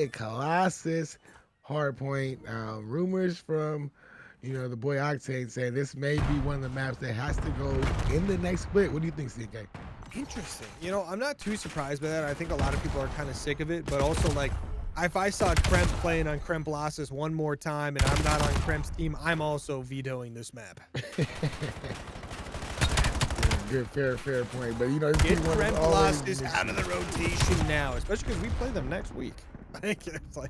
Colossus Hardpoint. Rumors from, the boy Octane saying this may be one of the maps that has to go in the next split. What do you think, CK? Interesting. I'm not too surprised by that. I think a lot of people are kind of sick of it, but also like if I saw Kremp playing on Kremp one more time and I'm not on Kremp's team, I'm also vetoing this map. Good, fair point. But get Kremp out of the rotation now, especially because we play them next week. I think it's like.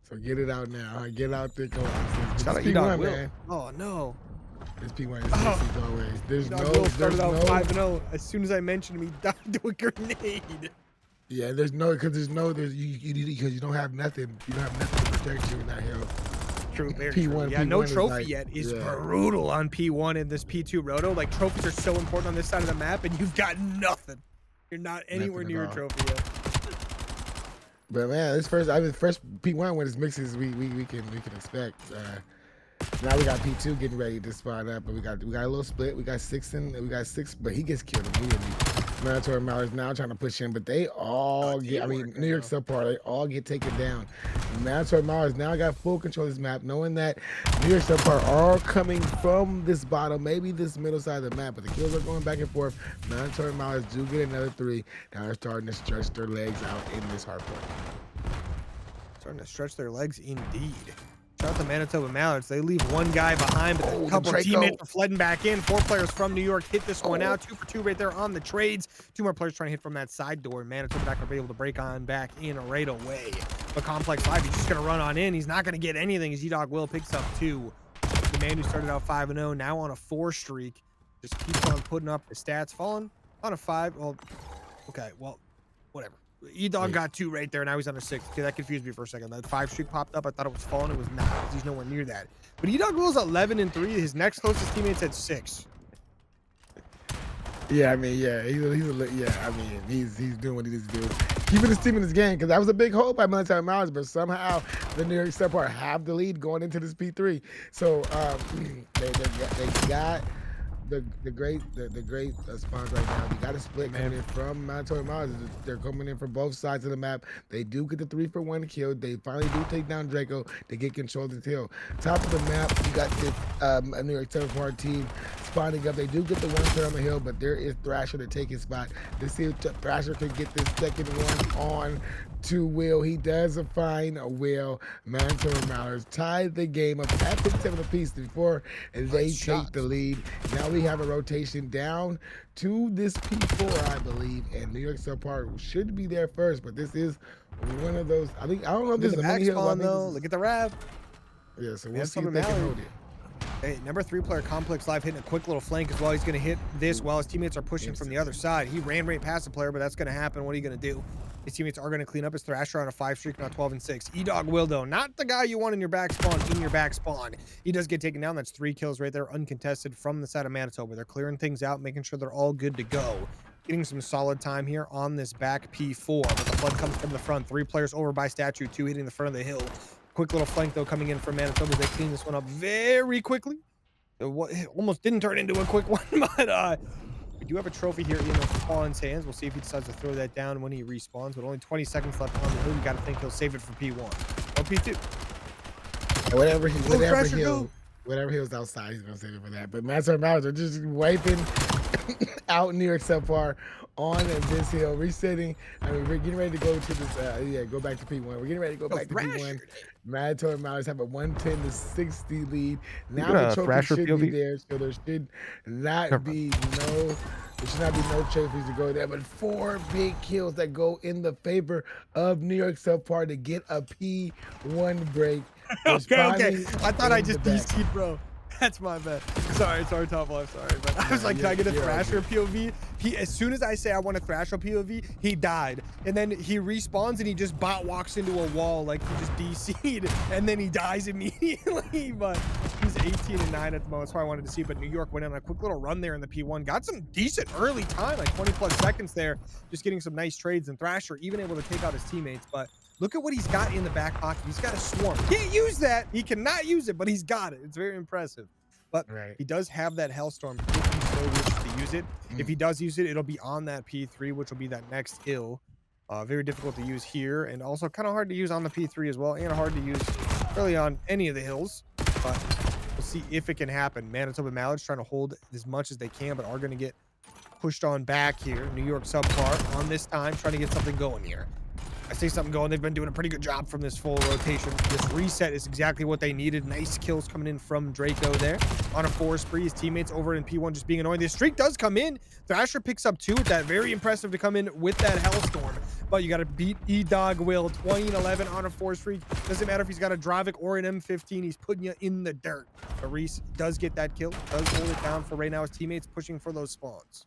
So get it out now. Get out there, Colossus. Shout out P1, man. Oh no. This P1 is as always. There's started out 5-0. As soon as I mentioned him, he died to a grenade. Yeah, because you don't have nothing. You don't have nothing to protect you in that hill. True, very P1, true. Yeah, P1 no trophy yet is brutal on P1 in this P2 roto. Like trophies are so important on this side of the map, and you've got nothing. You're not anywhere near a trophy yet. But man, this first P1 when it's mixes, we can expect. Now we got P2 getting ready to spawn up, but we got a little split. We got six, but he gets killed immediately. Manitoba Mallards now trying to push in, but they all get. I mean, New York SubPar, they all get taken down. Manitoba Mallards now got full control of this map, knowing that New York SubPar are coming from this bottom, maybe this middle side of the map, but the kills are going back and forth. Manitoba Mallards do get another 3. Now they're starting to stretch their legs out in this hard point. Starting to stretch their legs indeed. Shout out to Manitoba Mallards. They leave one guy behind, but a couple of teammates are flooding back in. 4 players from New York hit this one out. 2 for 2 right there on the trades. 2 more players trying to hit from that side door. Manitoba not going to be able to break on back in right away. But Complex Live, he's just going to run on in. He's not going to get anything as Edog Will picks up 2. The man who started out 5-0, now on a 4 streak, just keeps on putting up the stats. Falling on a 5. Well, okay, well, whatever. E-Dog got 2 right there. Now he's on a 6. Okay, that confused me for a second. That 5 streak popped up. I thought it was falling. It was not. He's nowhere near that. But E-Dog Will's 11-3. His next closest teammate's at 6. Yeah, I mean, he's doing what he needs to do. Keeping his team in this game, because that was a big hope by Manitoba Mallards, but somehow the New York SubPar have the lead going into this P3. So they got the great spawns right now. You got a split coming in from Manitoba Mallards. They're coming in from both sides of the map. They do get the 3-for-1 kill. They finally do take down Draco. They get control of the hill. Top of the map, you got this New York SubPar team spawning up. They do get the 1 turn on the hill, but there is Thrasher to take his spot. Let's see if Thrasher can get this second one on to Will. He does find a Will. Manitoba Mallards tied the game up at 57 apiece before they take the lead. Now we have a rotation down to this P4, I believe, and New York SubPar should be there first, but this is one of those. I don't know if this is a mini hill. Look at the rev. Yeah, so we'll see if they can hold it. Hey, number 3 player Complex Live hitting a quick little flank as well. He's going to hit this while his teammates are pushing from the other side. He ran right past the player, but that's going to happen. What are you going to do? His teammates are going to clean up his Thrasher on a 5 streak, not 12-6. E-Dog Will, though, not the guy you want in your back spawn. He does get taken down. That's 3 kills right there, uncontested from the side of Manitoba. They're clearing things out, making sure they're all good to go. Getting some solid time here on this back P4. But the flood comes from the front. 3 players over by statue, 2 hitting the front of the hill. Quick little flank, though, coming in from Manitoba. They clean this one up very quickly. It almost didn't turn into a quick one, but we do have a trophy here in Fallen's hands. We'll see if he decides to throw that down when he respawns, but only 20 seconds left on the hill. You got to think he'll save it for P1 or P2. Whatever hill's outside, he's going to save it for that. But Manitoba Mallards are just wiping out New York SubPar on this hill, resetting. I mean, we're getting ready to go to this, go back to P1. We're getting ready to go back to P1. Manitoba Mallards have a 110-60 lead. Now the trophy should be there, so there should not be no trophies to go there, but 4 big kills that go in the favor of New York SubPar to get a P1 break. Okay. I thought I just DC'd, bro. That's my bad. Sorry, top left. Sorry, but I was like, can I get a Thrasher POV? As soon as I say I want a Thrasher POV, he died. And then he respawns and he just bot walks into a wall like he just DC'd, and then he dies immediately. But he's 18-9 at the moment. That's why I wanted to see. But New York went on a quick little run there in the P1. Got some decent early time, like 20+ seconds there, just getting some nice trades. And Thrasher even able to take out his teammates. But look at what he's got in the back pocket. He's got a swarm. Can't use that. He cannot use it, but he's got it. It's very impressive. But he does have that Hellstorm if he so wishes to use it. If he does use it, it'll be on that P3, which will be that next hill. Very difficult to use here, and also kind of hard to use on the P3 as well, and hard to use really on any of the hills. But we'll see if it can happen. Manitoba Mallards trying to hold as much as they can, but are going to get pushed on back here. New York SubPar on this time, trying to get something going here. I say something going. They've been doing a pretty good job from this full rotation. This reset is exactly what they needed. Nice kills coming in from Draco there on a 4 spree. His teammates over in P1 just being annoying. This streak does come in. Thrasher picks up 2 with that. Very impressive to come in with that Hellstorm. But you got to beat E-Dog Will. 20 and 11 on a 4 streak. Doesn't matter if he's got a Dravik or an M15. He's putting you in the dirt. But Reese does get that kill. Does hold it down for right now. His teammates pushing for those spawns.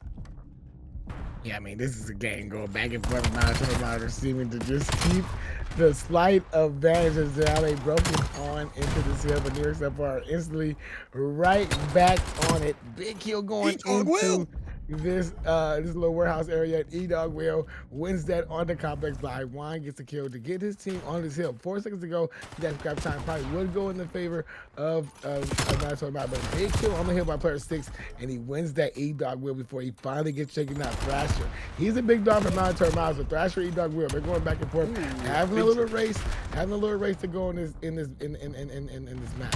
Yeah, I mean, this is a game going back and forth. Manitoba seeming to just keep the slight advantages that they broken on into the hill, but New York SubPar instantly right back on it. Big kill going into this little warehouse area. E-Dog Will wins that on the complex by Juan gets a kill to get his team on this hill. 4 seconds to go. That scrap time probably would go in the favor of Manitoba Mallards, but a big kill on the hill by player 6, and he wins that E-Dog Will before he finally gets shaken out. Thrasher, he's a big dog for Manitoba Mallards, but Thrasher, E-Dog Will, they're going back and forth, having a little race to go in this match.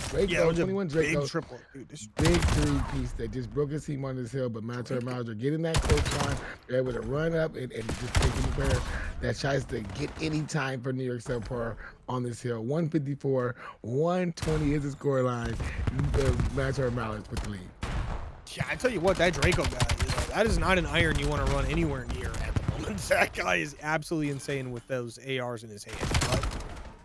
Draco, 21 Draco, big triple, dude. Big 3-piece that just broke his team on this hill, but Manitoba Mallards are getting that close line. They're able to run up and just take any player that tries to get any time for New York SubPar on this hill. 154, 120 is the score line. The Manitoba Mallards with the lead. Yeah, I tell you what, that Draco guy, that is not an iron you want to run anywhere near at the moment. That guy is absolutely insane with those ARs in his hand.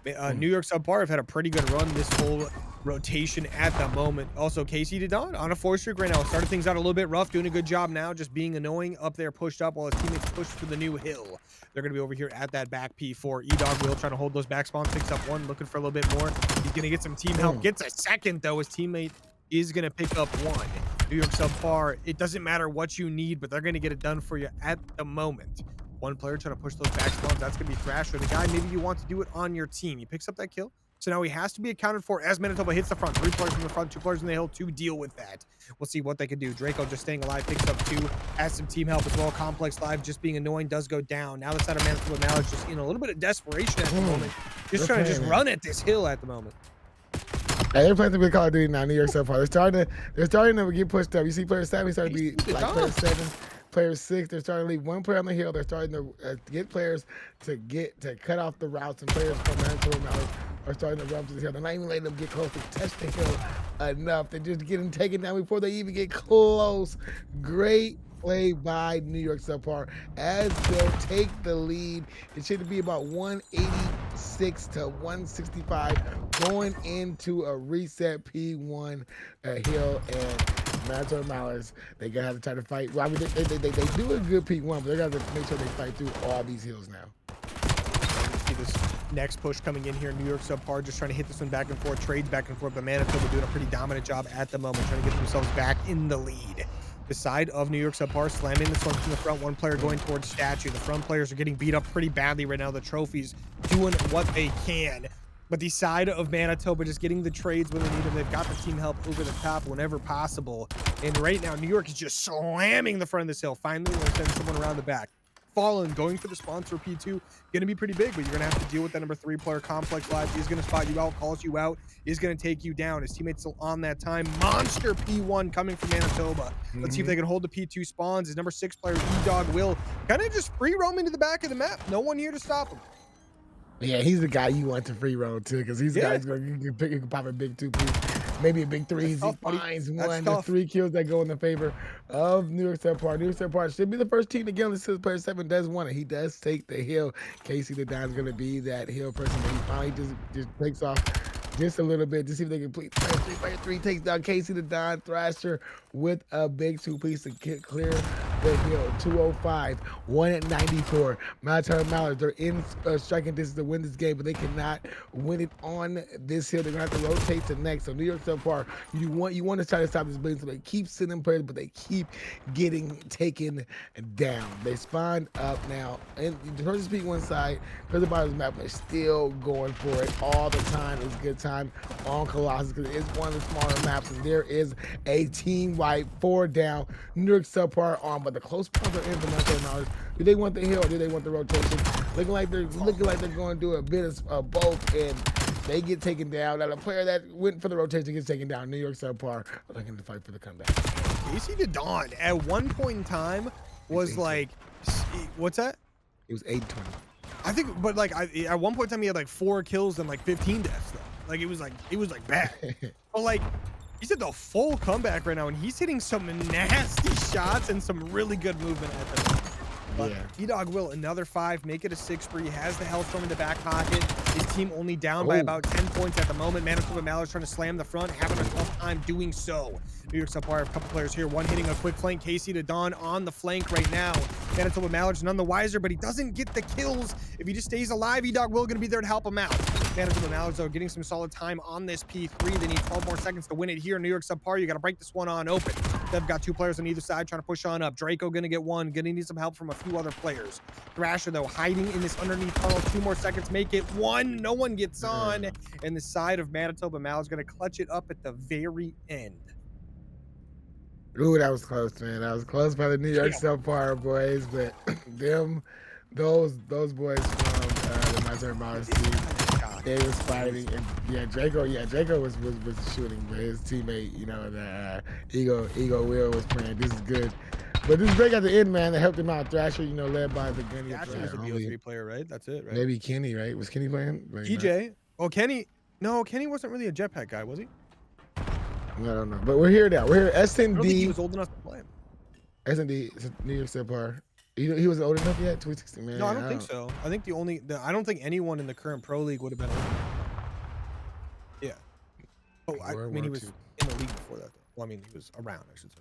But New York SubPar have had a pretty good run this full rotation at the moment. Also, Casey Dedon on a 4 streak right now. Started things out a little bit rough, doing a good job now, just being annoying up there, pushed up while his teammates push to the new hill. They're going to be over here at that back P4. E-Dog Will trying to hold those back spawns, picks up 1, looking for a little bit more. He's going to get some team help, gets a second though. His teammate is going to pick up 1. New York SubPar, it doesn't matter what you need, but they're going to get it done for you at the moment. 1 player trying to push those back spawns. That's going to be Thrasher, the guy maybe you want to do it on your team. He picks up that kill. So now he has to be accounted for as Manitoba hits the front. 3 players from the front, 2 players in the hill to deal with that. We'll see what they can do. Draco just staying alive, picks up 2, has some team help as well. Complex Live just being annoying, does go down. Now the side of Manitoba Mallards just in a little bit of desperation at the moment. Just trying to just run at this hill at the moment. Hey, they're playing some good Call of Duty now, New York SubPar. They're starting to get pushed up. You see player 7 starting to be like player 7. Player 6, they're starting to leave 1 player on the hill. They're starting to get players to cut off the routes, and players from Manitoba Mallards are starting to run to the hill. They're not even letting them get close to touch the hill enough. They're just getting taken down before they even get close. Great play by New York SubPar as they'll take the lead. It should be about 186 to 165 going into a reset P1 hill, and Manitoba Mallards, they're gonna have to try to fight. Well, I mean, they do a good P1, but they gotta make sure they fight through all these hills now. See this next push coming in here. New York SubPar just trying to hit this one back and forth, trades back and forth, but Manitoba doing a pretty dominant job at the moment, trying to get themselves back in the lead. The side of New York SubPar slamming this one from the front. 1 player going towards Statue. The front players are getting beat up pretty badly right now. The trophies doing what they can. But the side of Manitoba just getting the trades when they need them. They've got the team help over the top whenever possible. And right now, New York is just slamming the front of this hill. Finally, they're sending someone around the back. Fallen, going for the sponsor P2, going to be pretty big, but you're going to have to deal with that number 3 player. Complex Live is going to spot you out, calls you out, is going to take you down. His teammates still on that time. Monster P1 coming from Manitoba. Let's see if they can hold the P2 spawns. His number 6 player, E-Dog Will, kind of just free roaming to the back of the map. No one here to stop him. Yeah, he's the guy you want to free roll too, because he's the guy who's going to pop a big 2-piece, maybe a big 3. He finds 1. There's 3 kills that go in the favor of New York SubPar. New York SubPar should be the first team to get on the hill. Player 7 does want it. He does take the hill. Casey Dedon's going to be that hill person, but he finally just takes off just a little bit to see if they can complete. Player 3 takes down Casey Dedon. Thrasher with a big 2-piece to clear the hill. 205, 1 at 94. Manitoba Mallards, they're in striking distance to win this game, but they cannot win it on this hill. They're gonna have to rotate to next. So New York SubPar, you want to try to stop this bleeding, so they keep sending players, but they keep getting taken down. They spawned up now, and versus P1 side, because the bottom of the map, they're still going for it all the time. It's a good time on Colossus because it is one of the smaller maps, and there is a team wipe 4 down. New York SubPar on, but the close points are in for Manitoba Mallards. Do they want the hill or do they want the rotation? Looking like they're going to do a bit of both, and they get taken down. Now the player that went for the rotation gets taken down. New York SubPar looking to fight for the comeback. Casey the Don at one point in time was like, what's that? It was 8-20. I think, but like at one point in time he had like 4 kills and like 15 deaths though. Like it was like bad. But like he's at the full comeback right now, and he's hitting some nasty shots and some really good movement at the moment. But E-Dog will another 5, make it a 6-3. He has the health from in the back pocket. His team only down by about 10 points at the moment. Manitoba Mallards trying to slam the front, having a tough time doing so. New York SubPar have a couple players here. One hitting a quick flank. Casey to Don on the flank right now. Manitoba Mallards none the wiser, but he doesn't get the kills. If he just stays alive, E-Dog will going to be there to help him out. Manitoba Mallards, though, getting some solid time on this P3. They need 12 more seconds to win it here. New York SubPar, you got to break this one on open. They've got 2 players on either side trying to push on up. Draco going to get one. Going to need some help from a few other players. Thrasher, though, hiding in this underneath tunnel. 2 more seconds. Make it 1. No one gets on. And the side of Manitoba Mallards going to clutch it up at the very end. Ooh, that was close, man. That was close by the New York SubPar boys, but those boys from the Manitoba Mallards team, they was fighting, and Draco was shooting, but his teammate, the Ego Will was playing. This is good, but this break at the end, man, that helped him out. Thrasher, led by the Gunny. Thrasher was a BO3 player, right? That's it, right? Maybe Kenny, right? Was Kenny playing? DJ. Oh, Kenny. No, Kenny wasn't really a jetpack guy, was he? I don't know, but we're here now. We're here. S&D. I don't think he was old enough to play him. S&D, New York SubPar. He wasn't old enough yet. 2016, man. No, I don't think so. I think I don't think anyone in the current pro league would have been old enough. Yeah. Oh, I mean, he was in the league before that. Though. Well, I mean, he was around, I should say.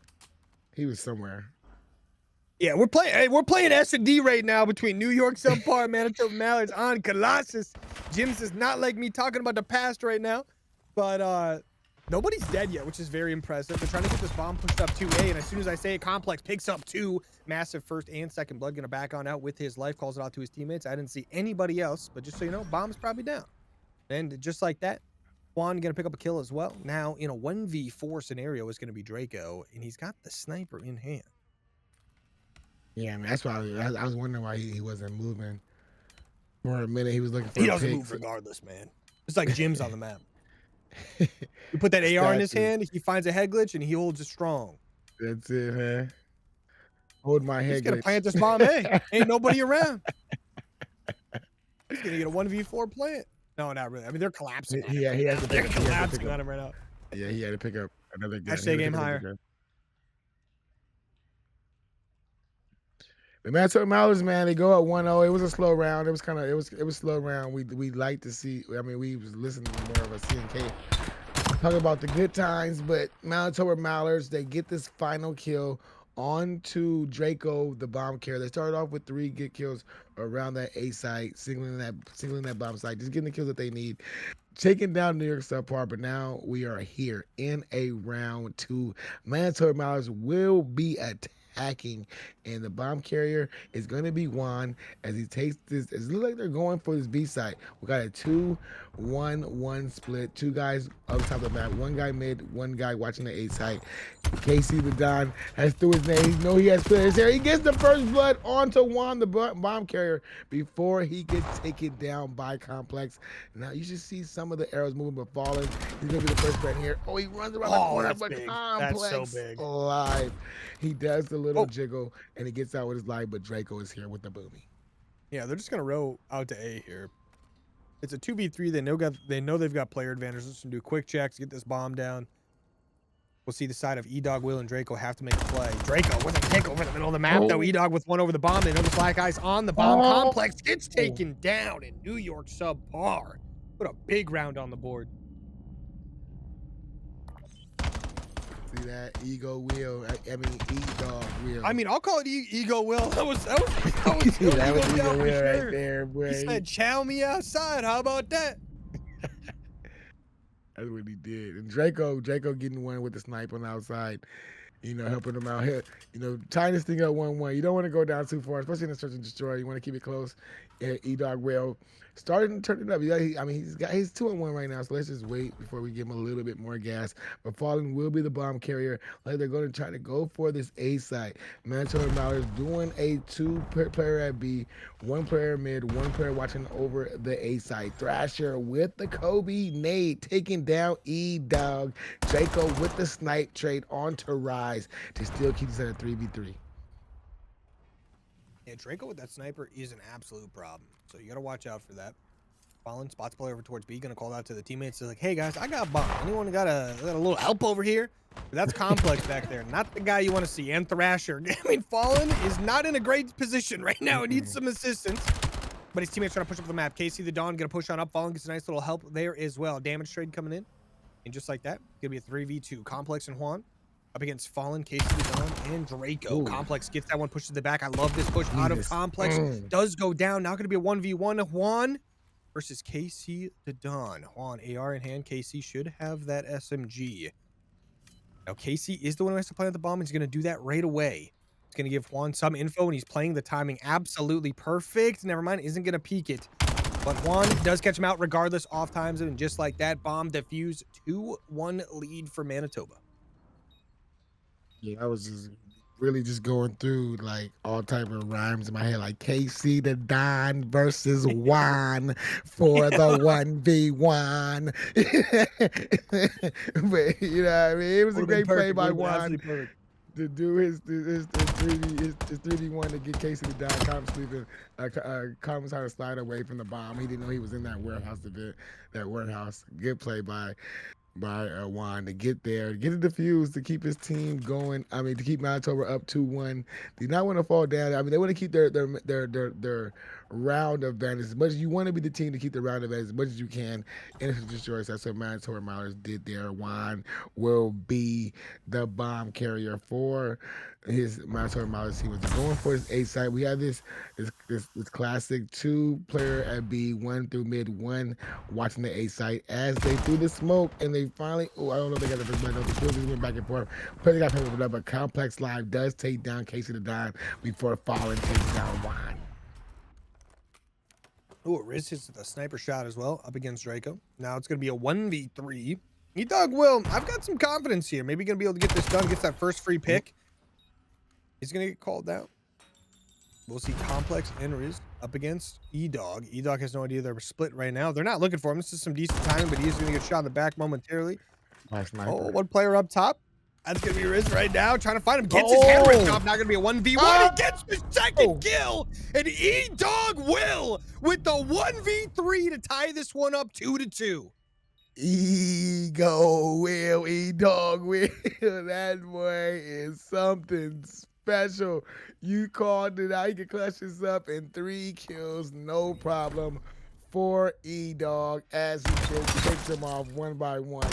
He was somewhere. Yeah, we're playing S&D right now between New York SubPar and Manitoba Mallards on Colossus. Jim does not like me talking about the past right now, but nobody's dead yet, which is very impressive. They're trying to get this bomb pushed up 2A, and as soon as I say it, Complex picks up 2. Massive first and second blood, gonna back on out with his life, calls it out to his teammates. I didn't see anybody else, but just so you know, bomb's probably down. And just like that, Juan gonna pick up a kill as well. Now, in a 1v4 scenario, is gonna be Draco, and he's got the sniper in hand. Yeah, I mean, that's why I was wondering why he wasn't moving. For a minute, he was looking for He doesn't move regardless, man. It's like Jim's on the map. You put that AR in his hand, he finds a head glitch, and he holds it strong. That's it, man. Hold my head glitch. He's gonna plant this bomb. Hey, ain't nobody around. He's gonna get a 1v4 plant. No, not really. I mean, they're collapsing. Yeah, he has to they're collapsing on him right now. Yeah, he had to pick up another gun. Hashtag game higher. The Manitoba Mallards, man, they go up 1-0. It was a slow round. It was slow round. We like to see. I mean, we was listening to more of a CNK talk about the good times, but Manitoba Mallards, they get this final kill onto Draco, the bomb carrier. They started off with 3 good kills around that A site, singling that bomb site, just getting the kills that they need, taking down New York SubPar. But now we are here in a round 2. Manitoba Mallards will be attacking, and the bomb carrier is going to be Juan as he takes this. It looks like they're going for this B site. We got a 2-1-1 split. 2 guys on top of the map. 1 guy mid, 1 guy watching the A site. Casey the Don has through his name. He knows he has split his hair. He gets the first blood onto Juan, the bomb carrier, before he gets taken down by Complex. Now you should see some of the arrows moving but falling. He's gonna be the first man here. Oh, he runs around the corner, but big. Complex that's so big. alive. He does the little jiggle and he gets out with his life, but Draco is here with the boomy. Yeah, they're just gonna row out to A here. It's a 2v3. They know they've got player advantage. Let's do quick checks, get this bomb down. We'll see the side of E-Dog, Will, and Draco have to make a play. Draco with a kick over the middle of the map, though. E-Dog with one over the bomb. They know the black eyes on the bomb. Complex gets taken down in New York SubPar. Put a big round on the board. See that? Ego Will. I mean, E-Dog Will. I mean, I'll call it Ego Will. That was that was Ego Will right there, boy. He said, chow me outside. How about that? That's what he did. And Draco getting one with the snipe on the outside, helping him out here. Tying this thing up 1-1. You don't want to go down too far, especially in a search and destroy. You want to keep it close. E-Dog Will starting to turn it up. I mean, he's 2-1 right now, so let's just wait before we give him a little bit more gas. But Fallen will be the bomb carrier. Like they're going to try to go for this A site. Manitoba Mallards doing a two-player at B, one player mid, one player watching over the A site. Thrasher with the Kobe nade taking down E-Dog. Draco with the snipe trade onto Rise to still keep this at a 3v3. Yeah, Draco with that sniper is an absolute problem. So you got to watch out for that. Fallen spots play over towards B. Gonna call out to the teammates. They're like, hey guys, I got bomb. Anyone got a little help over here? But that's Complex back there. Not the guy you want to see. And Thrasher. I mean, Fallen is not in a great position right now. He needs some assistance. But his teammates trying to push up the map. Casey the Dawn gonna push on up. Fallen gets a nice little help there as well. Damage trade coming in. And just like that, gonna be a 3v2. Complex and Juan up against Fallen, Casey the Dawn, and Draco. Ooh. Complex gets that one, pushes to the back. I love this push out of Complex. Does go down. Now gonna be a 1v1. Juan versus Casey the Dawn. Juan, AR in hand. Casey should have that SMG. Now, Casey is the one who has to plant the bomb. He's going to do that right away. He's going to give Juan some info, and he's playing the timing absolutely perfect. Never mind, isn't going to peek it. But Juan does catch him out regardless, off times him, and just like that, bomb defuse. 2-1 lead for Manitoba. Yeah, I was just really just going through like all type of rhymes in my head, like KC the Don versus Juan for the 1v1. But you know what I mean? It was a great play by Juan to do his 3v1 to get Casey the Don. Calm was trying to slide away from the bomb. He didn't know he was in that warehouse event, that warehouse. Good play by Juan to get there, get it defused to keep his team going. I mean, to keep Manitoba up 2-1. Do not want to fall down. I mean, they want to keep their round advantage as much as you want to be the team to keep the round advantage as much as you can. And it's destroys. That's what Manitoba Mallards did there. Juan will be the bomb carrier for his Manitoba Mallards team. Was going for his A side. We have this classic 2-player at B, 1 through mid, 1 watching the A site as they threw the smoke and they finally. Oh, I don't know if they got the first blood. The kills went back and forth. But they got picked up. But Complex Live does take down Casey the Don before Fallen takes down Juan. Oh, Riz hits the sniper shot as well up against Draco. Now it's going to be a 1v3. E-Dog will. I've got some confidence here. Maybe going to be able to get this done. Gets that first free pick. He's going to get called down. We'll see Complex and Riz up against E-Dog. E-Dog has no idea they're split right now. They're not looking for him. This is some decent timing, but he is going to get shot in the back momentarily. Nice sniper. Oh, one player up top. That's going to be Riz right now, trying to find him. Gets his hand ripped off. Now going to be a 1v1. He gets his second kill. And E-Dog will with the 1v3 to tie this one up 2-2. E-Dog will. That boy is something special. You called it out. He can clutch this up in 3 kills, no problem for E-Dog as he takes them off one by one.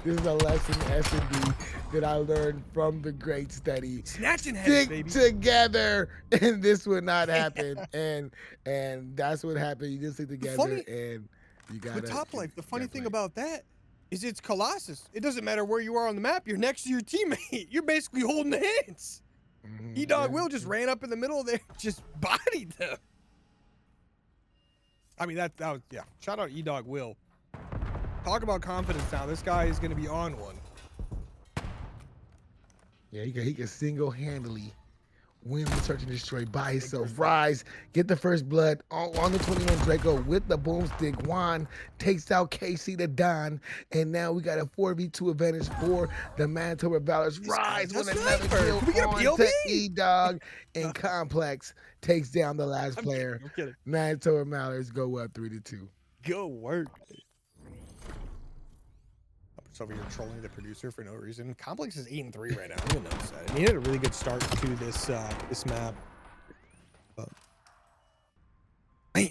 This is a lesson S&D that I learned from the great study. Snatching heads, baby. Stick together, and this would not happen. and that's what happened. You just stick together, and you got to. Top Life. The funny thing about that is it's Colossus. It doesn't matter where you are on the map. You're next to your teammate. You're basically holding hands. E-Dog Will just ran up in the middle there, just bodied them. I mean, that was, yeah. Shout out E-Dog Will. Talk about confidence now. This guy is going to be on one. Yeah, he can single-handedly win the search and destroy by himself. Rise, get the first blood on the 21 Draco with the boomstick. Juan takes out KC the Don, and now we got a 4v2 advantage for the Manitoba Mallards. Rise with another kill on to E-Dog, and Complex takes down the last player. I'm kidding. Manitoba Mallards go up 3-2. Go work. Over here trolling the producer for no reason. Complex is 8-3 right now. I didn't notice that. And he had a really good start to this this map. Man,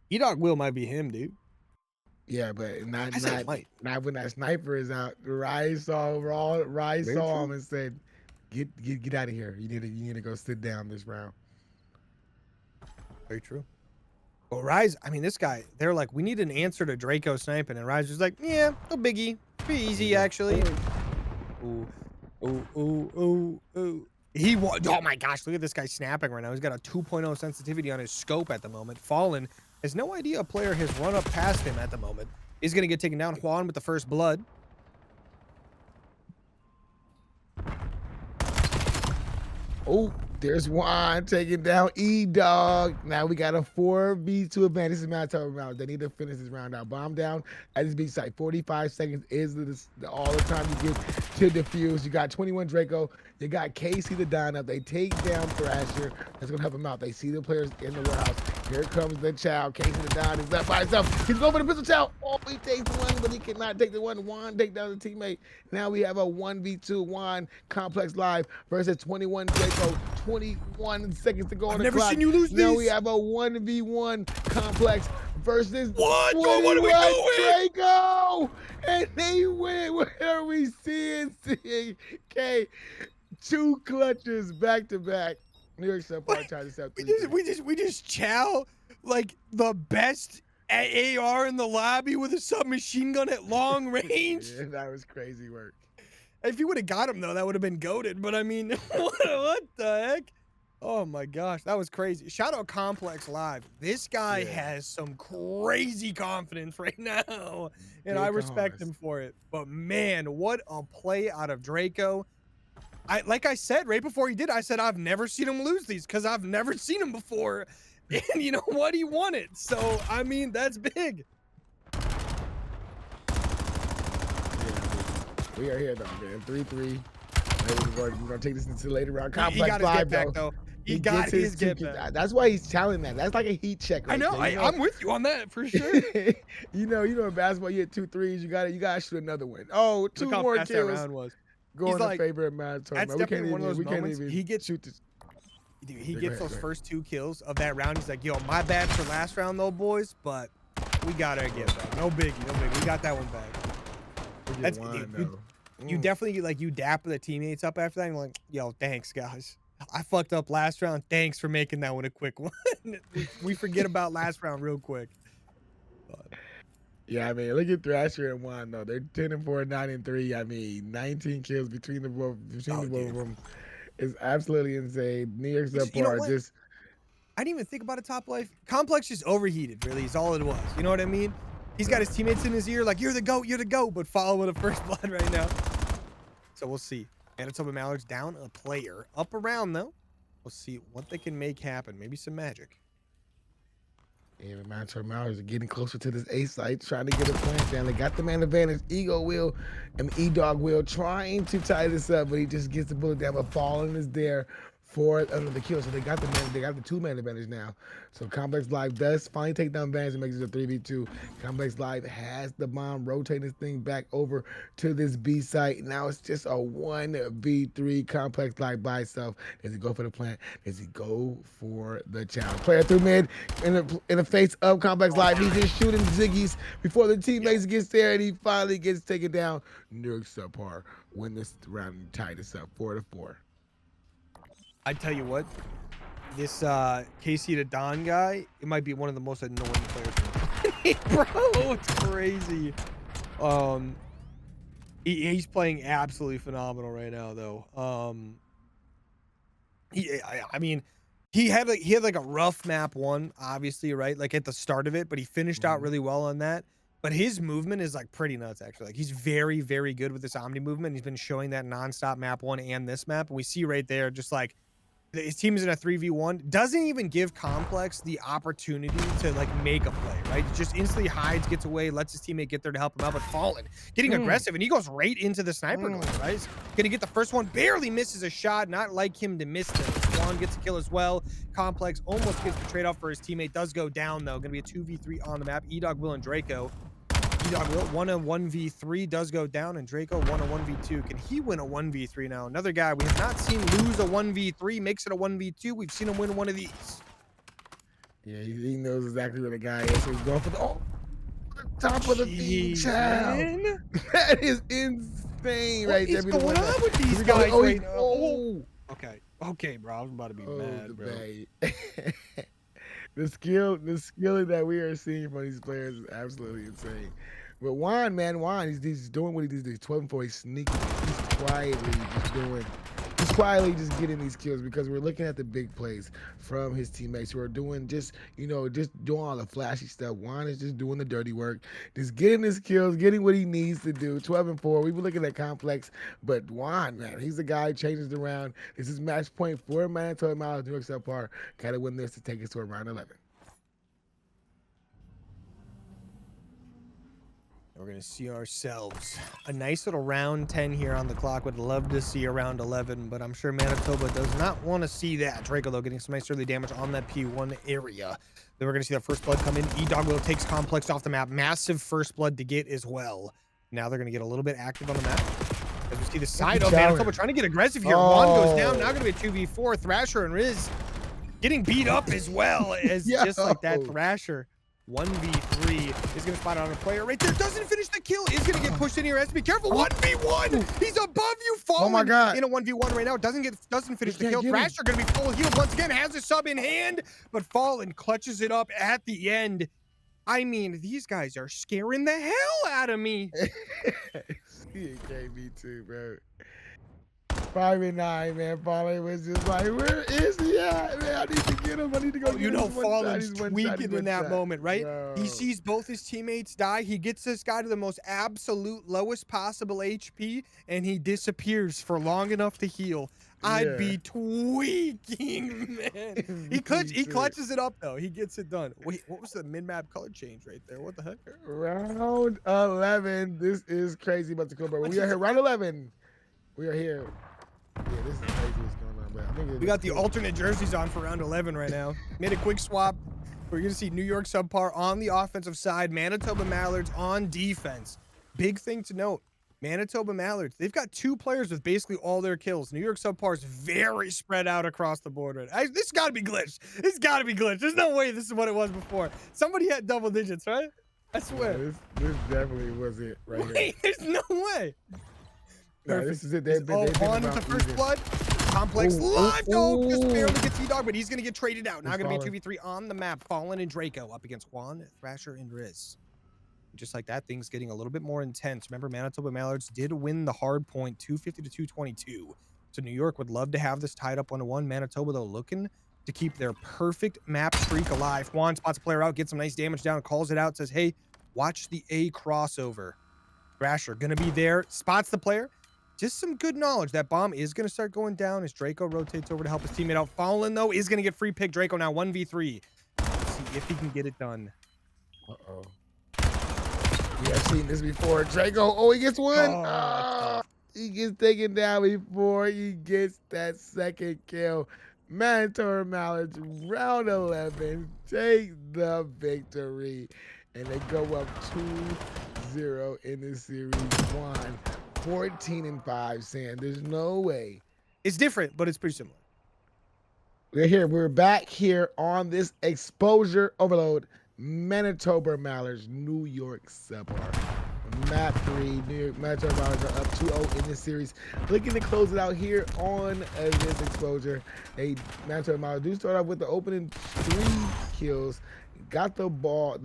E-Dog Will might be him, dude. Yeah, but not when that sniper is out. Rise saw him and said, "Get out of here. You need to go sit down this round." Very true. Well, Rise, I mean, this guy, they're like, we need an answer to Draco sniping. And Rise was like, yeah, no biggie. Pretty easy, actually. Ooh. Oh my gosh, look at this guy snapping right now. He's got a 2.0 sensitivity on his scope at the moment. Fallen has no idea a player has run up past him at the moment. He's going to get taken down. Juan with the first blood. Oh, there's Juan taking down E-Dog. Now we got a 4v2 advantage. This is Manitoba round. They need to finish this round out. Bomb down at this beach site. 45 seconds is all the time you get to defuse. You got 21 Draco. You got Casey the Don up. They take down Thrasher. That's going to help him out. They see the players in the warehouse. Here comes the Chow. Casey the Don is up by himself. He's going for the pistol Chow. Oh, he takes one, but he cannot take the one. Juan take down the teammate. Now we have a 1v2 Juan Complex Live versus 21 Draco. 21 seconds to go on the clock. I've never seen you lose these. Now we have a 1v1 Complex versus what? 21 What are we doing? Draco. And they win. What are we seeing? Okay. 2 clutches back to back. New York SubPar tried to set we just chow like the best AR in the lobby with a submachine gun at long range. Yeah, that was crazy work. If you would have got him though, that would have been goated. But I mean, what the heck? Oh my gosh, that was crazy. Shout out Complex Live. This guy has some crazy confidence right now, and I respect him for it. But man, what a play out of Draco. Like I said right before he did, I said I've never seen him lose these because I've never seen him before. And you know what? He won it. So, I mean, that's big. Yeah, we are here, though, man. 3-3. We're going to take this into the later round. Complex he got his Live, get back, though. He got his get back. That's why he's challenging that. That's like a heat check. Right I know. there, I'm with you on that for sure. you know, in basketball, you hit 2 threes. You got to shoot another one. Oh, 2 more kills. That round was. Going in favor of Manitoba. That's definitely one of those moments. He gets shoot this. Dude, he gets those first 2 kills of that round. He's like, yo, my bad for last round though, boys, but we gotta get back. No biggie, no biggie. We got that one back. That's you definitely like you dap the teammates up after that and you're like, yo, thanks guys. I fucked up last round. Thanks for making that one a quick one. we forget about last round real quick. But. Yeah, I mean, look at Thrasher and Juan though. They're 10-4, 9-3. I mean, 19 kills between the both of them is absolutely insane. New York SubPar just. I didn't even think about a top life. Complex just overheated, really, is all it was. You know what I mean? He's got his teammates in his ear, like, you're the GOAT, but follow with a first blood right now. So we'll see. Manitoba Mallards down a player. Up around, though. We'll see what they can make happen. Maybe some magic. Yeah, the Manitoba Mallards are getting closer to this A site, trying to get a plant down. They got the man advantage. Ego will and E-Dog will trying to tie this up, but he just gets the bullet down. But Fallen is there for the kill. So they got the 2-man advantage now. So Complex Live does finally take down advantage and makes it a 3v2. Complex Live has the bomb, rotating this thing back over to this B site. Now it's just a 1v3. Complex Live by itself. Does he go for the plant? Does he go for the challenge? Player through mid in the face of Complex Live. He's just shooting ziggies before the teammates gets there, and he finally gets taken down. New York SubPar win this round and tie this up 4-4. I tell you what, this Casey the Don guy, it might be one of the most annoying players. Bro, it's crazy. He's playing absolutely phenomenal right now, though. I mean, he had like a rough map 1, obviously, right? Like at the start of it, but he finished out really well on that. But his movement is like pretty nuts, actually. Like he's very, very good with this Omni movement. He's been showing that nonstop map 1 and this map. And we see right there, just like his team is in a 3v1, doesn't even give Complex the opportunity to like make a play, right? He just instantly hides, gets away, lets his teammate get there to help him out, but Fallen getting aggressive, and he goes right into the sniper goal, right? He's gonna get the first one, barely misses a shot, not like him to miss this. Swan gets a kill as well. Complex almost gets the trade-off for his teammate, does go down though. Gonna be a 2v3 on the map. E-Dog, Will, and Draco. E-Dog Will, 1-1v3 does go down, and Draco 1-1v2. Can he win a 1v3 now? Another guy we have not seen lose a 1v3, makes it a 1v2. We've seen him win one of these. Yeah, he knows exactly where the guy is. So he's going for the top of the feed, child. That is insane, right there. What's going on with these guys right now? Okay, bro. I was about to be mad, bro. The skill that we are seeing from these players is absolutely insane. But Juan, he's doing what he does. He's 12-4. He's sneaking. He's quietly just doing just quietly just getting these kills because we're looking at the big plays from his teammates who are doing just, just doing all the flashy stuff. Juan is just doing the dirty work, just getting his kills, getting what he needs to do. 12-4. We've been looking at complex, but Juan, man, he's the guy who changes it around. This is match point for Manitoba Mallards, New York SubPar. Got to win this to take us to around 11. We're going to see ourselves a nice little round 10 here on the clock. Would love to see around 11, but I'm sure Manitoba does not want to see that. Draco, though, getting some nice early damage on that P1 area. Then we're going to see that first blood come in. E-Doggo takes complex off the map. Massive first blood to get as well. Now they're going to get a little bit active on the map. As we see the side of Manitoba trying to get aggressive here. One goes down. Now going to be a 2v4. Thrasher and Riz getting beat up as well as just like that. Thrasher 1v3 is going to spot on a player right there. Doesn't finish the kill. Is going to get pushed in here. Has to be careful. 1v1. He's above you, falling. Oh my God. In a 1v1 right now. Doesn't finish the kill. Thrasher going to be full healed once again. Has a sub in hand, but Fallen clutches it up at the end. I mean, these guys are scaring the hell out of me. He gave me too, bro. 5-9, man. Fallen was just like, where is he at, man? I need to get him. I need to go. You know, Fallen's tweaking in that moment, right? Bro. He sees both his teammates die. He gets this guy to the most absolute lowest possible HP, and he disappears for long enough to heal. I'd be tweaking, man. He clutches it up, though. He gets it done. Wait, what was the mid-map color change right there? What the heck? Round 11. This is crazy about to go, bro. We are here. Round 11. We are here. Yeah, this is crazy what's going on, but I think we got the alternate jerseys on for round 11 right now. Made a quick swap. We're going to see New York SubPar on the offensive side, Manitoba Mallards on defense. Big thing to note, Manitoba Mallards, they've got 2 players with basically all their kills. New York SubPar is very spread out across the board. This got to be glitched. This got to be glitched. There's no way this is what it was before. Somebody had double digits, right? I swear. Yeah, this definitely was it right here. There's no way. No, this is it. They've on with the first blood. Complex live goal. Just barely gets E-Dog, but he's going to get traded out. Now going to be a 2v3 on the map. Fallen and Draco up against Juan, Thrasher, and Riz. Just like that, things getting a little bit more intense. Remember, Manitoba Mallards did win the hard point, 250 to 222. So New York would love to have this tied up 1-1. Manitoba, though, looking to keep their perfect map streak alive. Juan spots a player out, gets some nice damage down, calls it out, says, hey, watch the A crossover. Thrasher going to be there, spots the player. Just some good knowledge. That bomb is going to start going down as Draco rotates over to help his teammate out. Fallen, though, is going to get free pick. Draco now 1v3. Let's see if he can get it done. Uh-oh. We have seen this before. Draco, he gets one. He gets taken down before he gets that second kill. Manitoba Mallards, round 11, take the victory. And they go up 2-0 in the series. 14-5, saying there's no way. It's different, but it's pretty similar. We're here. We're back here on this exposure overload. Manitoba Mallards, New York SubPar. Map 3, New York Manitoba Mallards are up 2-0 in this series. Looking to close it out here on this exposure. Manitoba Mallards do start off with the opening 3 kills. Got the ball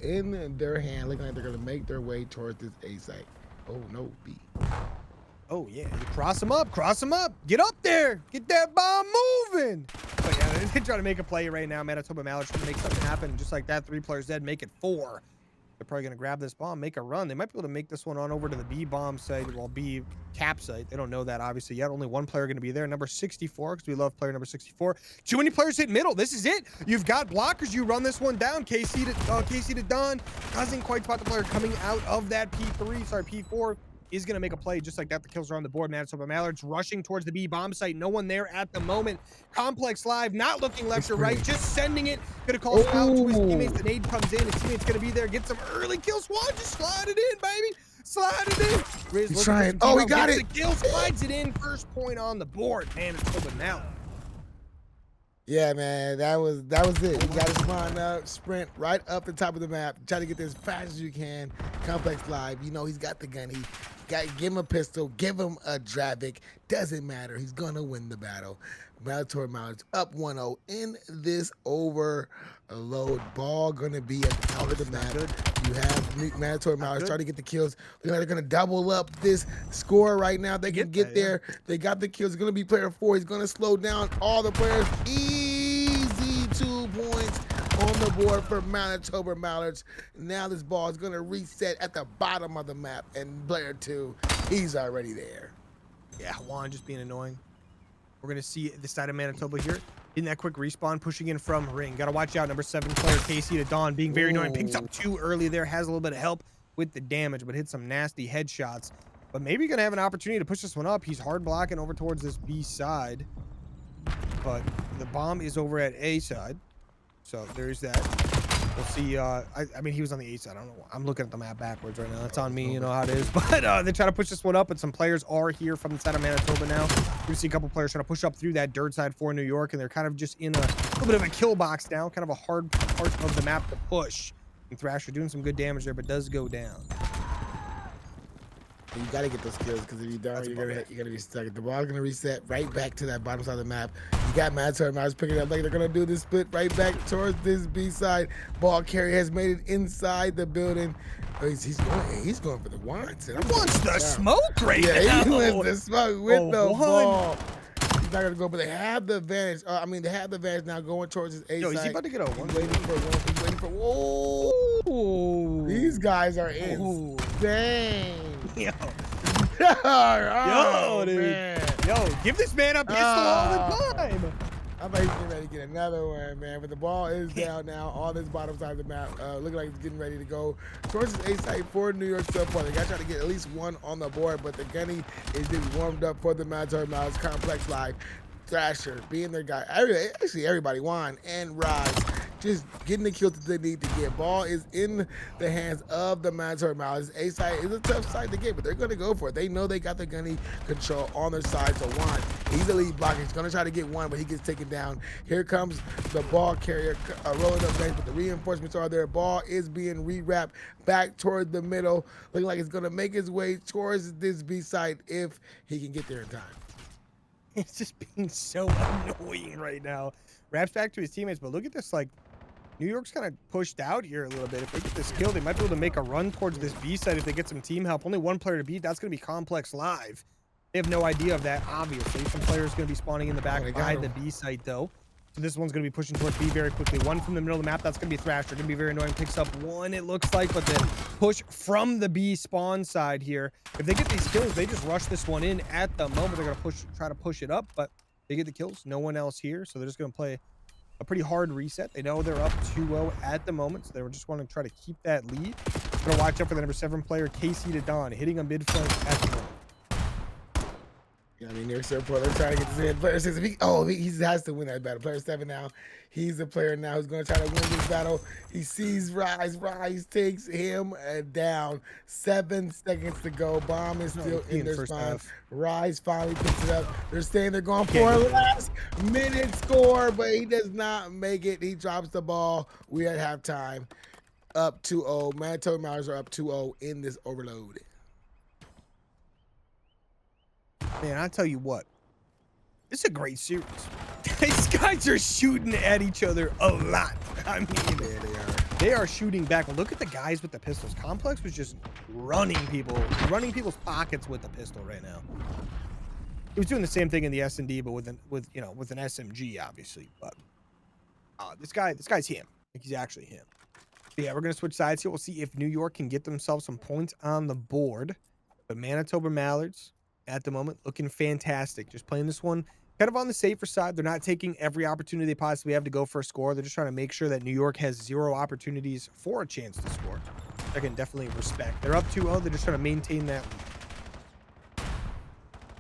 in their hand, looking like they're going to make their way towards this A site. Oh, no, B. Oh, yeah. You cross him up. Get up there. Get that bomb moving. But yeah, they're trying to make a play right now. Manitoba Mallards trying to make something happen. Just like that, 3 players dead, make it 4. They're probably going to grab this bomb, make a run. They might be able to make this one on over to the B bomb site, well, B cap site. They don't know that, obviously, yet. Only 1 player going to be there, number 64, because we love player number 64. Too many players hit middle. This is it. You've got blockers. You run this one down. KC to Dunn. Doesn't quite spot the player coming out of that P4. Is going to make a play just like that. The kills are on the board. Manitoba Mallards rushing towards the B bomb site. No one there at the moment. Complex live, not looking left or right, just sending it. Going to call out to his teammates. The nade comes in. His teammate's going to be there. Get some early kills. Swan, just slide it in, baby. Slide it in. Riz he's trying. Oh, he got it. The kill, slides it in. First point on the board. Manitoba Mallards. Yeah, man, that was it. You got to spawn up, sprint right up the top of the map, try to get there as fast as you can. Complex live, you know he's got the gun. Give him a pistol, give him a Dravic. Doesn't matter. He's gonna win the battle. Manitoba Mallards up 1-0 in this overtime load. Ball gonna be at the top of the map. Good. You have Manitoba Mallards good. trying to get the kills. They're gonna double up this score right now. They can get that, yeah. there. They got the kills. It's gonna be player 4. He's gonna slow down all the players. Easy 2 points on the board for Manitoba Mallards. Now this ball is gonna reset at the bottom of the map, and player 2, he's already there. Yeah, Juan just being annoying. We're gonna see the side of Manitoba here. In that quick respawn, pushing in from ring. Gotta watch out. Number 7 player Casey to Dawn being very annoying. Picks up 2 early there. Has a little bit of help with the damage, but hit some nasty headshots. But maybe gonna have an opportunity to push this one up. He's hard blocking over towards this B side. But the bomb is over at A side. So there's that. We'll see. I mean, he was on the A side. I don't know. I'm looking at the map backwards right now. That's on me. You know how it is. But they try to push this one up, and some players are here from the side of Manitoba now. We see a couple players trying to push up through that dirt side for New York, and they're kind of just in a little bit of a kill box now. Kind of a hard part of the map to push. And Thrasher doing some good damage there, but does go down. You gotta get those kills, because if you don't, you're gonna be stuck. The ball's gonna reset right back to that bottom side of the map. You got Manitoba Mallards picking it up like they're gonna do this split right back towards this B side. Ball carrier has made it inside the building. Oh, he's going for the wants. He wants the smoke right now. Yeah, he wants the smoke with the Juan. ball. He's not gonna go, but they have the advantage. I mean, they have the advantage now going towards his A Yo, side. is he about to get a one? He's waiting for one. He's waiting for. Whoa! These guys are insane. Yo. Oh, dude. man. Yo, give this man a pistol all the time. I bet he's getting ready to get another one, man. But the ball is down now on this bottom side of the map. Looking like he's getting ready to go towards his A side for New York SubPar. They got to try to get at least one on the board, but the gunny is just warmed up for the Manitoba Mallards Complex Live. Thrasher being their guy. Actually, everybody, Juan and Rise, just getting the kills that they need to get. Ball is in the hands of the Manitoba Mallards. A side is a tough side to get, but they're going to go for it. They know they got the gunny control on their side. So Juan, he's the lead blocker. He's going to try to get one, but he gets taken down. Here comes the ball carrier rolling up next, but the reinforcements are there. Ball is being rewrapped back toward the middle, looking like it's going to make his way towards this B side if he can get there in time. It's just being so annoying right now. Wraps back to his teammates, but look at this, like, New York's kind of pushed out here a little bit. If they get this kill, they might be able to make a run towards this B side if they get some team help. Only 1 player to beat. That's going to be Complex Live. They have no idea of that, obviously. Some players going to be spawning in the back by the B site, though. So this one's going to be pushing towards B very quickly. One from the middle of the map. That's going to be Thrasher. Going to be very annoying. Picks up 1, it looks like, but then push from the B spawn side here. If they get these kills, they just rush this one in at the moment. They're going to try to push it up, but they get the kills. No one else here, so they're just going to play a pretty hard reset. They know they're up 2-0 at the moment, so they just want to try to keep that lead. Going to watch out for the number 7 player, Casey to Dawn, hitting a mid flank at the moment. I mean, York SubPar, they're trying to get this in. Player 6, he has to win that battle. Player 7 now, he's the player now who's going to try to win this battle. He sees Rise. Rise takes him down. 7 seconds to go. Bomb is still in their spawn. Rise finally picks it up. They're saying they're going for a last-minute score, but he does not make it. He drops the ball. We at halftime. Up 2-0. Manitoba Mallards are up 2-0 in this overload. Man, I'll tell you what. This is a great series. These guys are shooting at each other a lot. I mean, Yeah, they are shooting back. Well, look at the guys with the pistols. Complex was just running people's pockets with the pistol right now. He was doing the same thing in the S&D, but with an SMG, obviously. But this guy's him. Like, he's actually him. But yeah, we're gonna switch sides here. We'll see if New York can get themselves some points on the board. But Manitoba Mallards, at the moment, looking fantastic. Just playing this one kind of on the safer side. They're not taking every opportunity they possibly have to go for a score. They're just trying to make sure that New York has 0 opportunities for a chance to score. I can definitely respect. They're up 2-0. They're just trying to maintain that lead.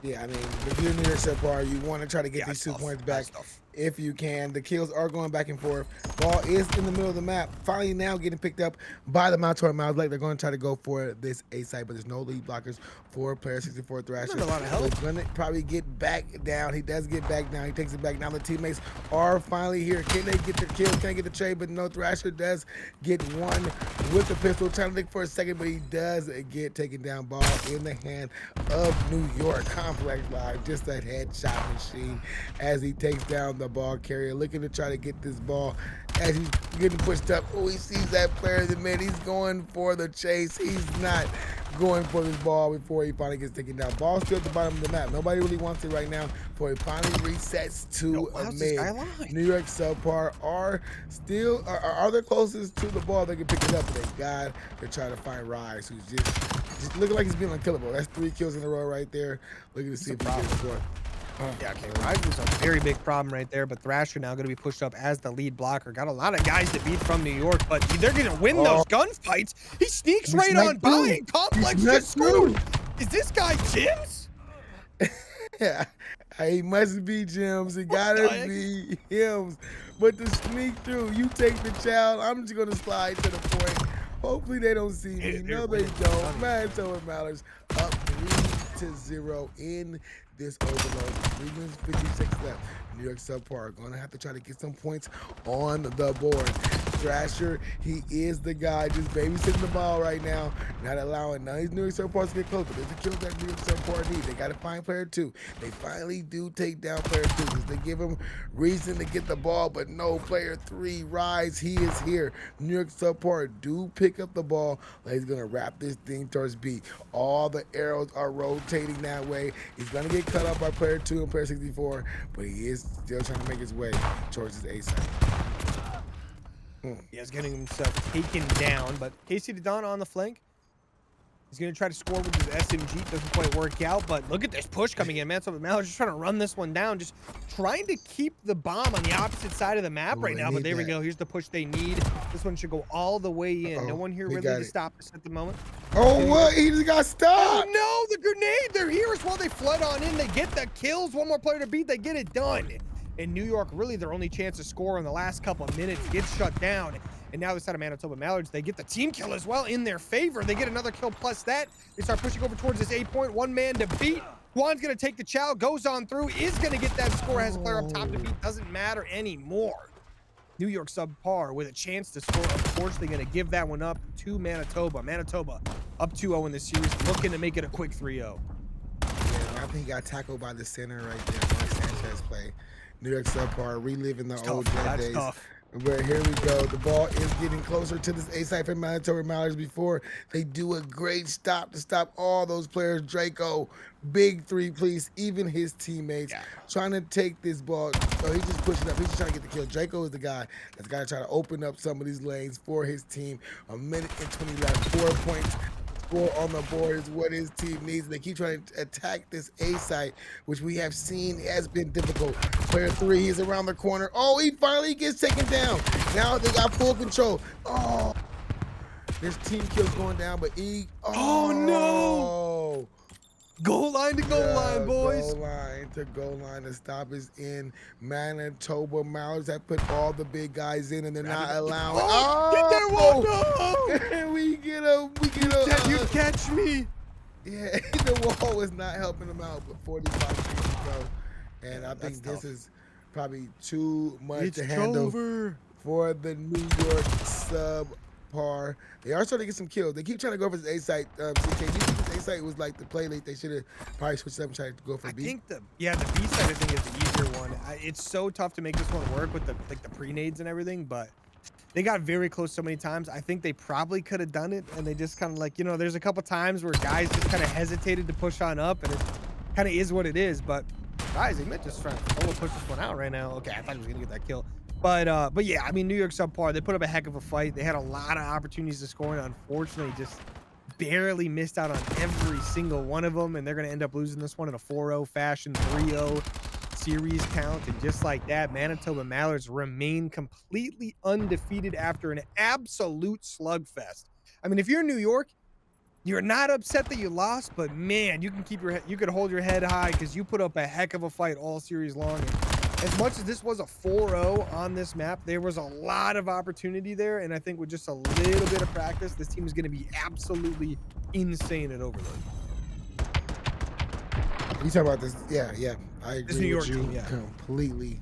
Yeah, I mean, if you're New York SubPar, you want to try to get these 2 points back if you can. The kills are going back and forth. Ball is in the middle of the map. Finally now getting picked up by the Manitoba Mallards. Like they're going to try to go for this A site, but there's no lead blockers for player 64 Thrasher. A lot of help. He's going to probably get back down. He does get back down. He takes it back. Now the teammates are finally here. Can they get the kill? Can they get the trade? But no, Thrasher does get one with the pistol. Trying to think for a second, but he does get taken down. Ball in the hand of New York Complex Live. Just a headshot machine as he takes down the ball carrier, looking to try to get this ball as he's getting pushed up. Oh, he sees that player in the mid. He's going for the chase. He's not going for this ball before he finally gets taken down. Ball still at the bottom of the map. Nobody really wants it right now before he finally resets to a how's this guy mid. lying? New York SubPar are still are the closest to the ball. They can pick it up, but they're trying to find Rise, who's just looking like he's being unkillable. That's 3 kills in a row right there. Looking to see if he can score. Yeah, okay, Rise was a very big problem right there, but Thrasher now going to be pushed up as the lead blocker. Got a lot of guys to beat from New York, but they're going to win those gunfights. He sneaks right on by, and Complex just scored. Is this guy Jims? Yeah, he must be Jims. It gotta be him. But to sneak through, you take the child. I'm just gonna slide to the point. Hopefully they don't see me. No, they don't. Manitoba Mallards up 3-0 in this overload. 3 minutes 56 left. New York SubPar are gonna have to try to get some points on the board. Thrasher, he is the guy just babysitting the ball right now, not allowing none of these New York SubPars to get close. But there's a kill that New York SubPar need. They gotta find player 2. They finally do take down player 2 because they give him reason to get the ball, but no, player 3, Rise, he is here. New York SubPar do pick up the ball. He's gonna wrap this thing towards B. All the arrows are rotating that way. He's gonna get cut up by player 2 and player 64, but he is still trying to make his way towards his A side. He is getting himself taken down, but Casey Dedon on the flank. He's going to try to score with his SMG. Doesn't quite work out, but look at this push coming in. Manitoba Mallards just trying to run this one down, just trying to keep the bomb on the opposite side of the map right now. But there we go. Here's the push they need. This one should go all the way in. No one here really to stop this at the moment. Oh, what? He just got stuck. Oh, no, the grenade. They're here as well. They flood on in. They get the kills. One more player to beat. They get it done. And New York, really their only chance to score in the last couple of minutes, gets shut down. And now this side of Manitoba Mallards, they get the team kill as well in their favor. They get another kill plus that. They start pushing over towards this 8-point, 1 man to beat. Juan's going to take the chow, goes on through, is going to get that score, has a player up top to beat. Doesn't matter anymore. New York SubPar with a chance to score. Unfortunately, going to give that one up to Manitoba. Manitoba up 2-0 in this series, looking to make it a quick 3-0. Yeah, I think he got tackled by the center right there. Mark Sanchez play. New York SubPar reliving the old days. But here we go. The ball is getting closer to this A side for Manitoba Mallards before they do a great stop to stop all those players. Draco, big 3, please. Even his teammates trying to take this ball. So he's just pushing up. He's just trying to get the kill. Draco is the guy that's got to try to open up some of these lanes for his team. 1 minute and 20 left. 4 points. On the board is what his team needs. They keep trying to attack this A site, which we have seen has been difficult. Player 3 is around the corner. Oh, he finally gets taken down. Now they got full control. Oh, there's team kills going down, but oh no! Goal line to goal line, boys. Goal line to goal line. The stop is in. Manitoba Mallards that put all the big guys in, and they're not allowing. Oh, get that one! No! we get a. You catch me. Yeah, the wall was not helping them out, but 45 seconds to go, and I think this is probably too much to handle for the New York SubPar. They are starting to get some kills. They keep trying to go for this A site. CK, you think this A site was like the play late? They should have probably switched up and tried to go for B. I think the B side I think is the easier one. It's so tough to make this one work with the pre-nades and everything, but they got very close so many times. I think they probably could have done it, and they just kind of like, you know, there's a couple times where guys just kind of hesitated to push on up, and it kind of is what it is. But guys, they meant just trying to push this one out right now. Okay, I thought he was gonna get that kill. But yeah, I mean, New York SubPar, they put up a heck of a fight. They had a lot of opportunities to score, and unfortunately just barely missed out on every single one of them, and they're going to end up losing this one in a 4-0 fashion, 3-0 series count. And just like that, Manitoba Mallards remain completely undefeated after an absolute slugfest. I mean, if you're in New York, you're not upset that you lost, but man, you can keep your head, you could hold your head high because you put up a heck of a fight all series long. And as much as this was a 4-0 on this map, there was a lot of opportunity there, and I think with just a little bit of practice, this team is going to be absolutely insane at Overload. You talk about this, yeah, I agree New York with you team, completely.